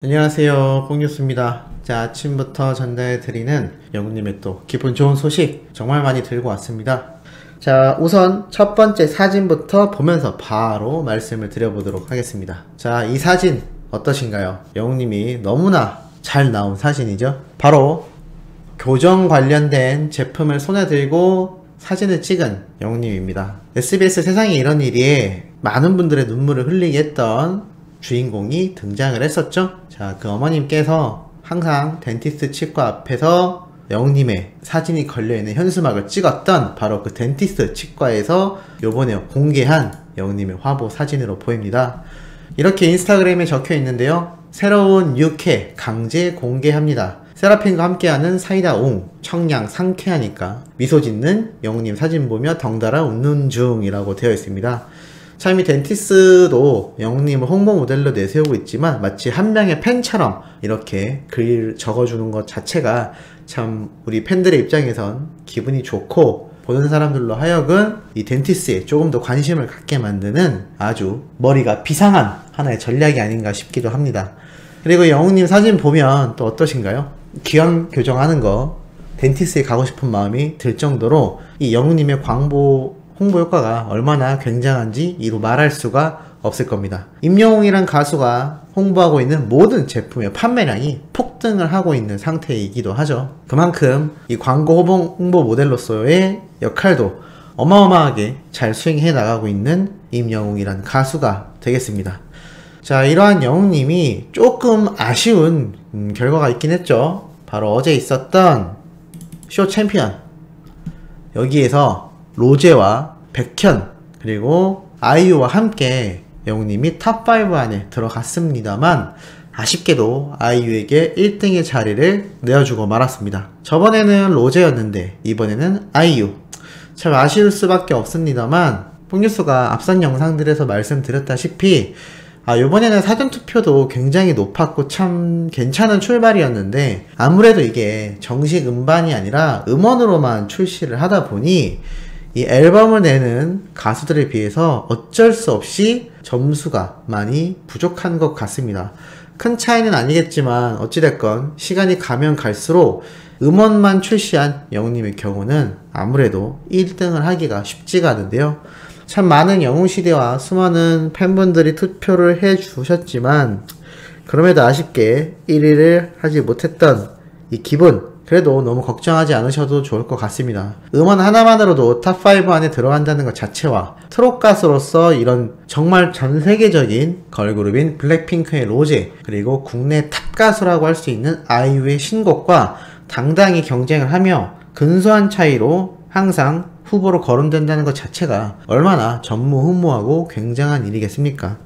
안녕하세요, 꽁뉴스입니다. 자, 아침부터 전달해드리는 영웅님의 또 기분 좋은 소식 정말 많이 들고 왔습니다. 자, 우선 첫 번째 사진부터 보면서 바로 말씀을 드려보도록 하겠습니다. 자, 이 사진 어떠신가요? 영웅님이 너무나 잘 나온 사진이죠. 바로 교정 관련된 제품을 손에 들고 사진을 찍은 영웅님입니다. SBS 세상에 이런 일이 많은 분들의 눈물을 흘리게 했던 주인공이 등장을 했었죠. 자, 그 어머님께서 항상 덴티스트 치과 앞에서 영웅님의 사진이 걸려있는 현수막을 찍었던 바로 그 덴티스트 치과에서 요번에 공개한 영웅님의 화보 사진으로 보입니다. 이렇게 인스타그램에 적혀 있는데요. 새로운 육회 강제 공개합니다. 세라핀과 함께하는 사이다 옹, 청량 상쾌하니까 미소 짓는 영웅님 사진 보며 덩달아 웃는 중이라고 되어 있습니다. 참 이 덴티스도 영웅님을 홍보 모델로 내세우고 있지만 마치 한 명의 팬처럼 이렇게 글 적어주는 것 자체가 참 우리 팬들의 입장에선 기분이 좋고 보는 사람들로 하여금 이 덴티스에 조금 더 관심을 갖게 만드는 아주 머리가 비상한 하나의 전략이 아닌가 싶기도 합니다. 그리고 영웅님 사진 보면 또 어떠신가요? 기왕 교정하는 거 덴티스에 가고 싶은 마음이 들 정도로 이 영웅님의 홍보 효과가 얼마나 굉장한지 이루 말할 수가 없을 겁니다. 임영웅이란 가수가 홍보하고 있는 모든 제품의 판매량이 폭등을 하고 있는 상태이기도 하죠. 그만큼 이 광고 홍보 모델로서의 역할도 어마어마하게 잘 수행해 나가고 있는 임영웅이란 가수가 되겠습니다. 자, 이러한 영웅님이 조금 아쉬운 결과가 있긴 했죠. 바로 어제 있었던 쇼 챔피언, 여기에서 로제와 백현 그리고 아이유와 함께 영웅님이 탑5 안에 들어갔습니다만 아쉽게도 아이유에게 1등의 자리를 내어주고 말았습니다. 저번에는 로제였는데 이번에는 아이유. 참 아쉬울 수밖에 없습니다만 뽕뉴스가 앞선 영상들에서 말씀드렸다시피 이번에는 사전투표도 굉장히 높았고 참 괜찮은 출발이었는데 아무래도 이게 정식 음반이 아니라 음원으로만 출시를 하다 보니 이 앨범을 내는 가수들에 비해서 어쩔 수 없이 점수가 많이 부족한 것 같습니다. 큰 차이는 아니겠지만 어찌됐건 시간이 가면 갈수록 음원만 출시한 영웅님의 경우는 아무래도 1등을 하기가 쉽지가 않은데요. 참 많은 영웅시대와 수많은 팬분들이 투표를 해주셨지만 그럼에도 아쉽게 1위를 하지 못했던 이 기분, 그래도 너무 걱정하지 않으셔도 좋을 것 같습니다. 음원 하나만으로도 탑5 안에 들어간다는 것 자체와 트롯 가수로서 이런 정말 전 세계적인 걸그룹인 블랙핑크의 로제, 그리고 국내 탑 가수라고 할 수 있는 아이유의 신곡과 당당히 경쟁을 하며 근소한 차이로 항상 후보로 거론된다는 것 자체가 얼마나 전무후무하고 굉장한 일이겠습니까?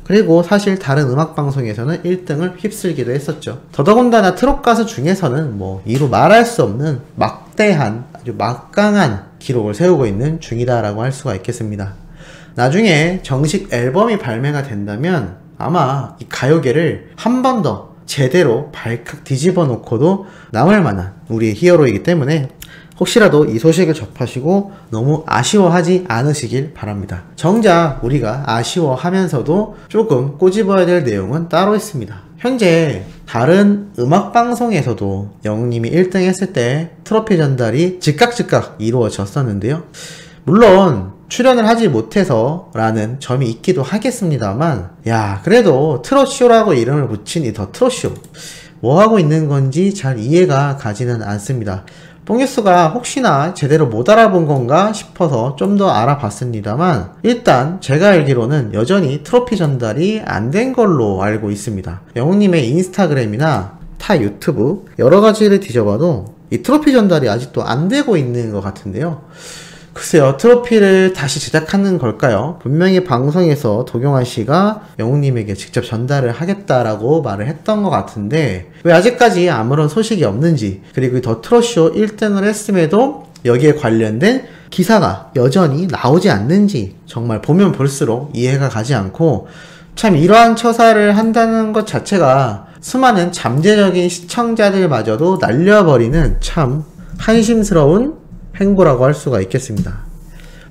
그리고 사실 다른 음악방송에서는 1등을 휩쓸기도 했었죠. 더더군다나 트롯 가수 중에서는 이루 말할 수 없는 막대한 아주 막강한 기록을 세우고 있는 중이다라고 할 수가 있겠습니다. 나중에 정식 앨범이 발매가 된다면 아마 이 가요계를 한 번 더 제대로 발칵 뒤집어 놓고도 남을 만한 우리의 히어로이기 때문에 혹시라도 이 소식을 접하시고 너무 아쉬워하지 않으시길 바랍니다. 정작 우리가 아쉬워하면서도 조금 꼬집어야 될 내용은 따로 있습니다. 현재 다른 음악방송에서도 영웅님이 1등 했을 때 트로피 전달이 즉각 이루어졌었는데요. 물론 출연을 하지 못해서 라는 점이 있기도 하겠습니다만 그래도 트롯쇼라고 이름을 붙인 이 더 트롯쇼 뭐 하고 있는 건지 잘 이해가 가지는 않습니다. 뽕뉴스가 혹시나 제대로 못 알아본 건가 싶어서 좀 더 알아봤습니다만 일단 제가 알기로는 여전히 트로피 전달이 안 된 걸로 알고 있습니다. 영웅님의 인스타그램이나 타 유튜브 여러 가지를 뒤져봐도 이 트로피 전달이 아직도 안 되고 있는 것 같은데요. 글쎄요, 트로피를 다시 제작하는 걸까요? 분명히 방송에서 도경환 씨가 영웅님에게 직접 전달을 하겠다라고 말을 했던 것 같은데 왜 아직까지 아무런 소식이 없는지, 그리고 더 트롯쇼 1등을 했음에도 여기에 관련된 기사가 여전히 나오지 않는지 정말 보면 볼수록 이해가 가지 않고 참 이러한 처사를 한다는 것 자체가 수많은 잠재적인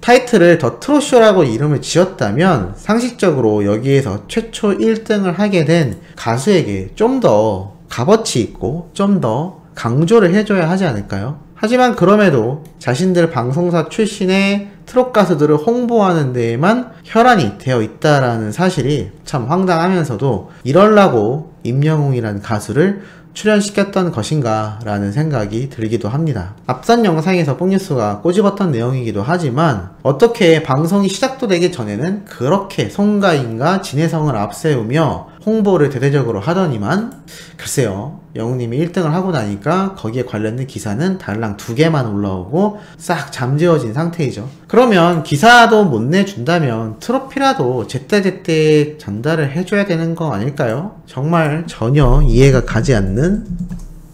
타이틀을 더 트롯쇼라고 이름을 지었다면 상식적으로 여기에서 최초 1등을 하게 된 가수에게 좀 더 값어치 있고 좀 더 강조를 해줘야 하지 않을까요? 하지만 그럼에도 자신들 방송사 출신의 트롯 가수들을 홍보하는 데에만 혈안이 되어 있다라는 사실이 참 황당하면서도 이럴라고 임영웅이라는 가수를 출연시켰던 것인가 라는 생각이 들기도 합니다. 앞선 영상에서 뽕뉴스가 꼬집었던 내용이기도 하지만 어떻게 방송이 시작도 되기 전에는 그렇게 송가인과 진혜성을 앞세우며 홍보를 대대적으로 하더니만 글쎄요, 영웅님이 1등을 하고 나니까 거기에 관련된 기사는 달랑 2개만 올라오고 싹 잠재워진 상태이죠. 그러면 기사도 못 내준다면 트로피라도 제때제때 전달을 해줘야 되는 거 아닐까요? 정말 전혀 이해가 가지 않는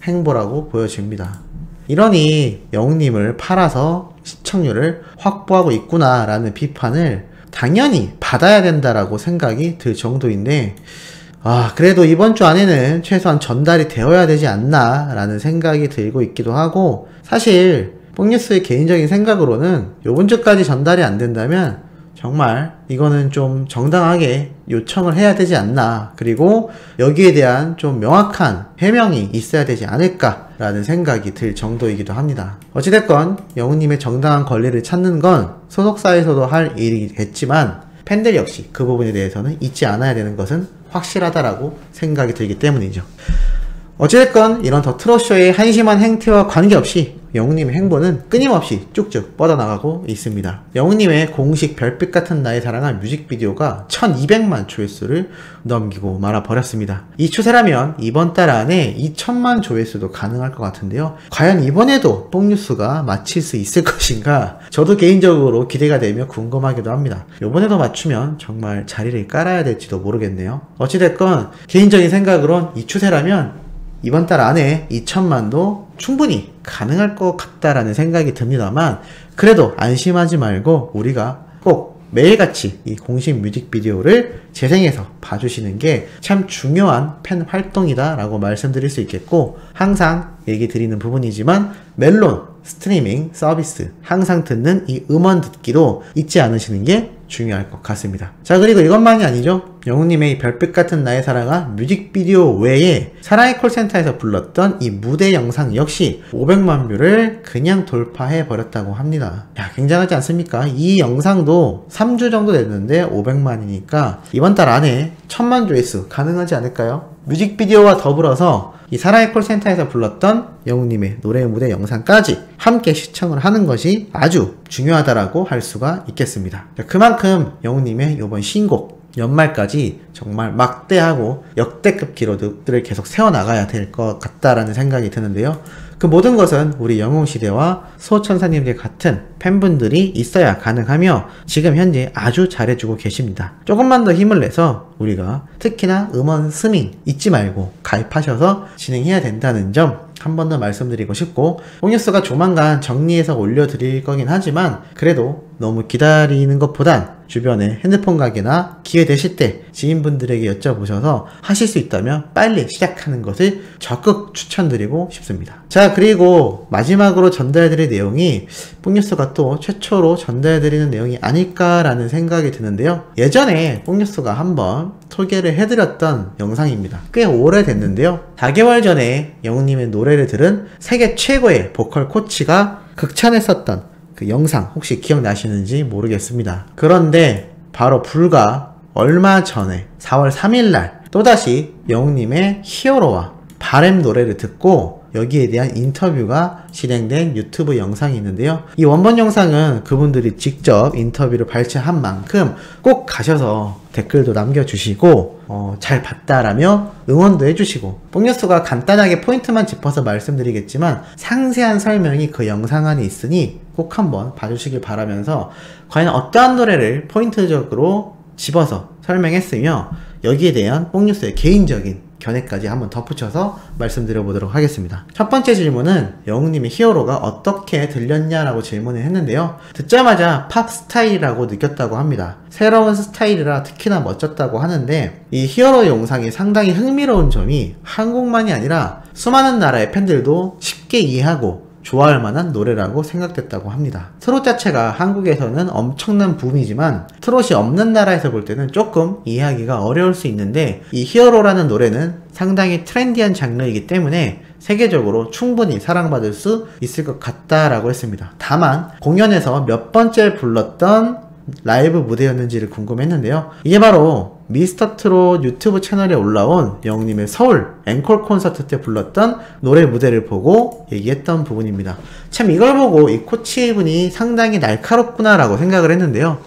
행보라고 보여집니다. 이러니 영웅님을 팔아서 시청률을 확보하고 있구나 라는 비판을 당연히 받아야 된다라고 생각이 들 정도인데 그래도 이번 주 안에는 최소한 전달이 되어야 되지 않나 라는 생각이 들고 있기도 하고, 사실 뽕뉴스의 개인적인 생각으로는 요번 주까지 전달이 안 된다면 정말 이거는 좀 정당하게 요청을 해야 되지 않나, 그리고 여기에 대한 좀 명확한 해명이 있어야 되지 않을까 라는 생각이 들 정도이기도 합니다. 어찌됐건 영웅님의 정당한 권리를 찾는 건 소속사에서도 할 일이겠지만 팬들 역시 그 부분에 대해서는 잊지 않아야 되는 것은 확실하다라고 생각이 들기 때문이죠. 어찌됐건 이런 더 트롯쇼의 한심한 행태와 관계없이 영웅님의 행보는 끊임없이 쭉쭉 뻗어나가고 있습니다. 영웅님의 공식 별빛 같은 나의 사랑한 뮤직비디오가 1200만 조회수를 넘기고 말아버렸습니다. 이 추세라면 이번 달 안에 2000만 조회수도 가능할 것 같은데요. 과연 이번에도 뽕뉴스가 맞힐 수 있을 것인가? 저도 개인적으로 기대가 되며 궁금하기도 합니다. 이번에도 맞추면 정말 자리를 깔아야 될지도 모르겠네요. 어찌됐건 개인적인 생각으론 이 추세라면 이번 달 안에 2000만도 충분히 가능할 것 같다라는 생각이 듭니다만, 그래도 안심하지 말고 우리가 꼭 매일같이 이 공식 뮤직비디오를 재생해서 봐주시는 게 참 중요한 팬 활동이다 라고 말씀드릴 수 있겠고, 항상 얘기 드리는 부분이지만 멜론 스트리밍 서비스 항상 듣는 이 음원 듣기도 잊지 않으시는 게 중요할 것 같습니다. 자, 그리고 이것만이 아니죠. 영웅님의 이 별빛 같은 나의 사랑한 뮤직비디오 외에 사랑의 콜센터에서 불렀던 이 무대 영상 역시 500만 뷰를 그냥 돌파해 버렸다고 합니다. 야, 굉장하지 않습니까? 이 영상도 3주 정도 됐는데 500만이니까 이번 달 안에 1000만 조회수 가능하지 않을까요? 뮤직비디오와 더불어서 이 사랑의 콜센터에서 불렀던 영웅님의 노래 무대 영상까지 함께 시청을 하는 것이 아주 중요하다라고 할 수가 있겠습니다. 그만큼 영웅님의 이번 신곡 연말까지 정말 막대하고 역대급 기록들을 계속 세워나가야 될 것 같다라는 생각이 드는데요. 그 모든 것은 우리 영웅시대와 수호천사님들 같은 팬분들이 있어야 가능하며 지금 현재 아주 잘해주고 계십니다. 조금만 더 힘을 내서 우리가 특히나 음원 스밍 잊지 말고 가입하셔서 진행해야 된다는 점 한 번 더 말씀드리고 싶고, 뽕뉴스가 조만간 정리해서 올려드릴 거긴 하지만 그래도 너무 기다리는 것보단 주변에 핸드폰 가게나 기회 되실 때 지인분들에게 여쭤보셔서 하실 수 있다면 빨리 시작하는 것을 적극 추천드리고 싶습니다. 자, 그리고 마지막으로 전달해드릴 내용이 뽕뉴스가 또 최초로 전달해드리는 내용이 아닐까라는 생각이 드는데요. 예전에 뽕뉴스가 한번 소개를 해드렸던 영상입니다. 꽤 오래됐는데요. 4개월 전에 영웅님의 노래를 들은 세계 최고의 보컬 코치가 극찬했었던 그 영상 혹시 기억나시는지 모르겠습니다. 그런데 바로 불과 얼마 전에 4월 3일날 또다시 영웅님의 히어로와 바램 노래를 듣고 여기에 대한 인터뷰가 진행된 유튜브 영상이 있는데요. 이 원본 영상은 그분들이 직접 인터뷰를 발췌한 만큼 꼭 가셔서 댓글도 남겨주시고 잘 봤다라며 응원도 해주시고, 뽕뉴스가 간단하게 포인트만 짚어서 말씀드리겠지만 상세한 설명이 그 영상 안에 있으니 꼭 한번 봐주시길 바라면서, 과연 어떠한 노래를 포인트적으로 집어서 설명했으며 여기에 대한 뽕뉴스의 개인적인 견해까지 한번 덧붙여서 말씀드려보도록 하겠습니다. 첫 번째 질문은 영웅님의 히어로가 어떻게 들렸냐라고 질문을 했는데요. 듣자마자 팝 스타일이라고 느꼈다고 합니다. 새로운 스타일이라 특히나 멋졌다고 하는데, 이 히어로 영상이 상당히 흥미로운 점이 한국만이 아니라 수많은 나라의 팬들도 쉽게 이해하고 좋아할 만한 노래라고 생각됐다고 합니다. 트롯 자체가 한국에서는 엄청난 붐이지만 트롯이 없는 나라에서 볼 때는 조금 이해하기가 어려울 수 있는데 이 히어로라는 노래는 상당히 트렌디한 장르이기 때문에 세계적으로 충분히 사랑받을 수 있을 것 같다라고 했습니다. 다만 공연에서 몇 번째 불렀던 라이브 무대였는지를 궁금했는데요. 이게 바로 미스터트롯 유튜브 채널에 올라온 영웅님의 서울 앵콜 콘서트 때 불렀던 노래 무대를 보고 얘기했던 부분입니다. 참 이걸 보고 이 코치분이 상당히 날카롭구나 라고 생각을 했는데요.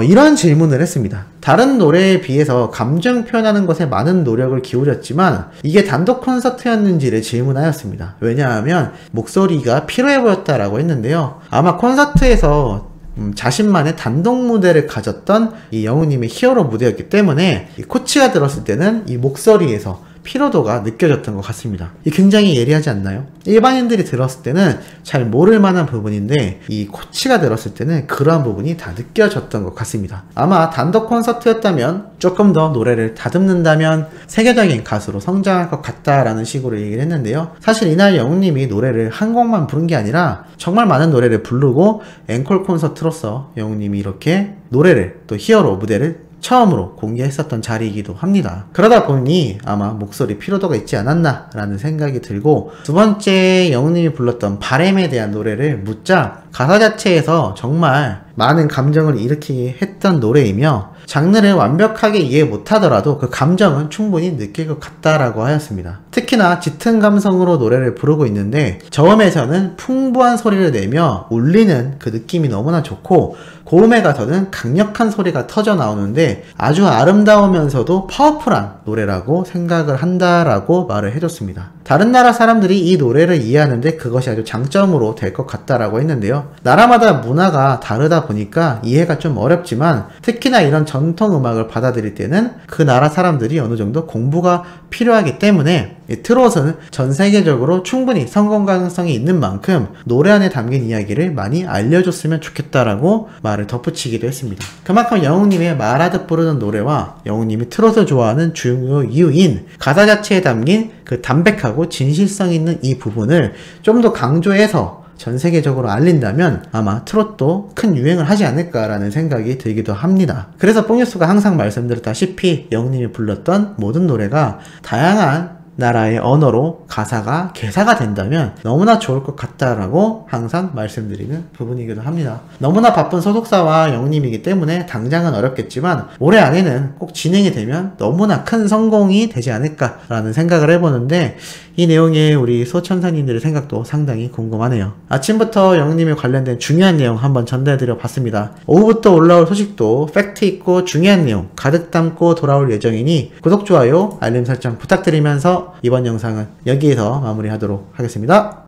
이런 질문을 했습니다. 다른 노래에 비해서 감정 표현하는 것에 많은 노력을 기울였지만 이게 단독 콘서트였는지를 질문하였습니다. 왜냐하면 목소리가 피로해 보였다라고 했는데요. 아마 콘서트에서 자신만의 단독 무대를 가졌던 이 영웅님의 히어로 무대였기 때문에 이 코치가 들었을 때는 이 목소리에서 피로도가 느껴졌던 것 같습니다. 이 굉장히 예리하지 않나요? 일반인들이 들었을 때는 잘 모를 만한 부분인데 이 코치가 들었을 때는 그러한 부분이 다 느껴졌던 것 같습니다. 아마 단독 콘서트였다면 조금 더 노래를 다듬는다면 세계적인 가수로 성장할 것 같다라는 식으로 얘기를 했는데요. 사실 이날 영웅님이 노래를 한 곡만 부른 게 아니라 정말 많은 노래를 부르고 앵콜 콘서트로서 영웅님이 이렇게 노래를 또 히어로 무대를 처음으로 공개했었던 자리이기도 합니다. 그러다 보니 아마 목소리 피로도가 있지 않았나 라는 생각이 들고, 두 번째 영웅님이 불렀던 바램에 대한 노래를 묻자 가사 자체에서 정말 많은 감정을 일으키게 했던 노래이며 장르를 완벽하게 이해 못하더라도 그 감정은 충분히 느낄 것 같다라고 하였습니다. 특히나 짙은 감성으로 노래를 부르고 있는데 저음에서는 풍부한 소리를 내며 울리는 그 느낌이 너무나 좋고, 고음에 가서는 강력한 소리가 터져 나오는데 아주 아름다우면서도 파워풀한 노래라고 생각을 한다라고 말을 해줬습니다. 다른 나라 사람들이 이 노래를 이해하는데 그것이 아주 장점으로 될 것 같다라고 했는데요. 나라마다 문화가 다르다 보니까 이해가 좀 어렵지만 특히나 이런 전통 음악을 받아들일 때는 그 나라 사람들이 어느 정도 공부가 필요하기 때문에 이 트롯은 전 세계적으로 충분히 성공 가능성이 있는 만큼 노래 안에 담긴 이야기를 많이 알려줬으면 좋겠다라고 말을 덧붙이기도 했습니다. 그만큼 영웅님의 말하듯 부르는 노래와 영웅님이 트롯을 좋아하는 중요 이유인 가사 자체에 담긴 그 담백하고 진실성 있는 이 부분을 좀 더 강조해서 전 세계적으로 알린다면 아마 트롯도 큰 유행을 하지 않을까라는 생각이 들기도 합니다. 그래서 뽕뉴스가 항상 말씀드렸다시피 영웅님이 불렀던 모든 노래가 다양한 나라의 언어로 가사가 개사가 된다면 너무나 좋을 것 같다라고 항상 말씀드리는 부분이기도 합니다. 너무나 바쁜 소속사와 영웅님이기 때문에 당장은 어렵겠지만 올해 안에는 꼭 진행이 되면 너무나 큰 성공이 되지 않을까라는 생각을 해보는데, 이 내용에 우리 소천사님들의 생각도 상당히 궁금하네요. 아침부터 영웅님에 관련된 중요한 내용 한번 전달해드려 봤습니다. 오후부터 올라올 소식도 팩트 있고 중요한 내용 가득 담고 돌아올 예정이니 구독, 좋아요, 알림 설정 부탁드리면서 이번 영상은 여기에서 마무리하도록 하겠습니다.